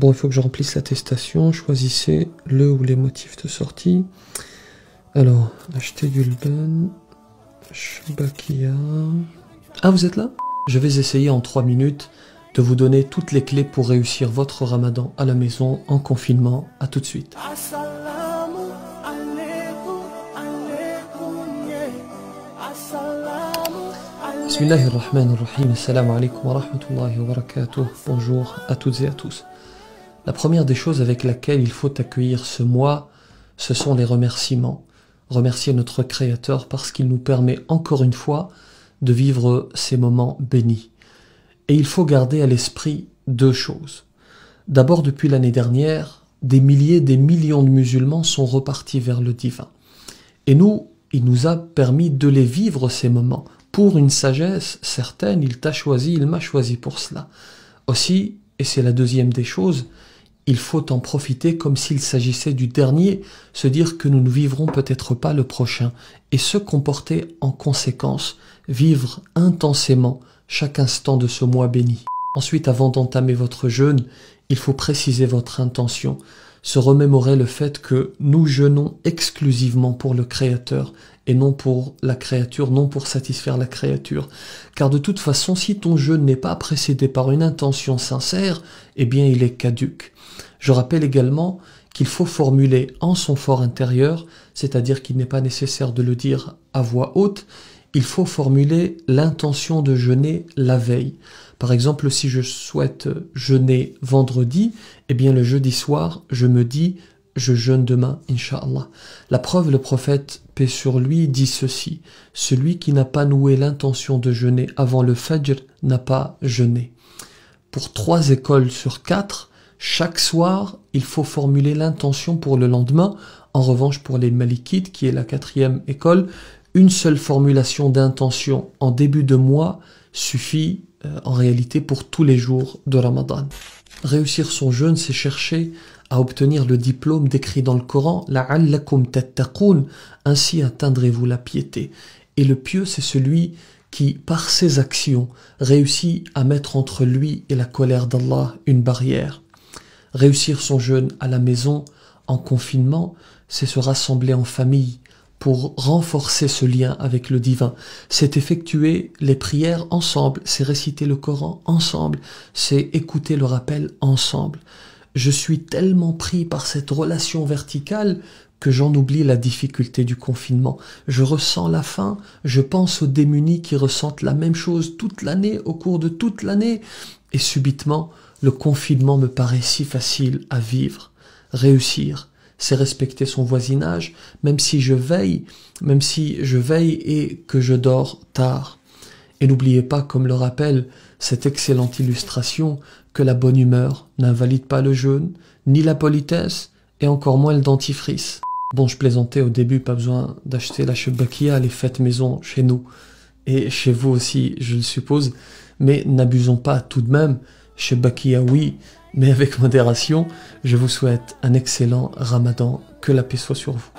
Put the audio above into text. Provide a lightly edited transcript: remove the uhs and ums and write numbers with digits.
Bon, il faut que je remplisse l'attestation. Choisissez le ou les motifs de sortie. Alors, acheter du Lban, Shbakia... Ah, vous êtes là? Je vais essayer en 3 minutes de vous donner toutes les clés pour réussir votre ramadan à la maison, en confinement. À tout de suite. Bismillahirrahmanirrahim. Assalamu alaikum wa rahmatullahi wa barakatuh. Bonjour à toutes et à tous. La première des choses avec laquelle il faut accueillir ce mois, ce sont les remerciements. Remercier notre Créateur parce qu'il nous permet encore une fois de vivre ces moments bénis. Et il faut garder à l'esprit 2 choses. D'abord, depuis l'année dernière, des milliers, des millions de musulmans sont repartis vers le divin. Et nous, il nous a permis de les vivre ces moments. Pour une sagesse certaine, il t'a choisi, il m'a choisi pour cela. Aussi, et c'est la deuxième des choses, il faut en profiter comme s'il s'agissait du dernier, se dire que nous ne vivrons peut-être pas le prochain, et se comporter en conséquence, vivre intensément chaque instant de ce mois béni. Ensuite, avant d'entamer votre jeûne, il faut préciser votre intention, se remémorer le fait que nous jeûnons exclusivement pour le Créateur, et non pour la créature, non pour satisfaire la créature. Car de toute façon, si ton jeûne n'est pas précédé par une intention sincère, eh bien il est caduc. Je rappelle également qu'il faut formuler en son fort intérieur, c'est-à-dire qu'il n'est pas nécessaire de le dire à voix haute, il faut formuler l'intention de jeûner la veille. Par exemple, si je souhaite jeûner vendredi, eh bien le jeudi soir, je me dis « je jeûne demain, Inch'Allah ». La preuve, le prophète, paix sur lui, dit ceci: « Celui qui n'a pas noué l'intention de jeûner avant le Fajr n'a pas jeûné ». Pour 3 écoles sur 4, chaque soir, il faut formuler l'intention pour le lendemain. En revanche, pour les Malikites, qui est la 4e école, une seule formulation d'intention en début de mois suffit en réalité pour tous les jours de Ramadan. Réussir son jeûne, c'est chercher à obtenir le diplôme décrit dans le Coran, la'allakum tattaqoun, ainsi atteindrez-vous la piété. Et le pieux, c'est celui qui, par ses actions, réussit à mettre entre lui et la colère d'Allah une barrière. Réussir son jeûne à la maison, en confinement, c'est se rassembler en famille pour renforcer ce lien avec le divin. C'est effectuer les prières ensemble, c'est réciter le Coran ensemble, c'est écouter le rappel ensemble. Je suis tellement pris par cette relation verticale que j'en oublie la difficulté du confinement. Je ressens la faim, je pense aux démunis qui ressentent la même chose toute l'année, au cours de toute l'année, et subitement, le confinement me paraît si facile à vivre. Réussir, c'est respecter son voisinage, même si je veille et que je dors tard. Et n'oubliez pas, comme le rappelle cette excellente illustration, que la bonne humeur n'invalide pas le jeûne, ni la politesse, et encore moins le dentifrice. Bon, je plaisantais au début, pas besoin d'acheter la Shbakia, les fêtes maison chez nous, et chez vous aussi, je le suppose, mais n'abusons pas tout de même. Shbakia, oui, mais avec modération. Je vous souhaite un excellent Ramadan, que la paix soit sur vous.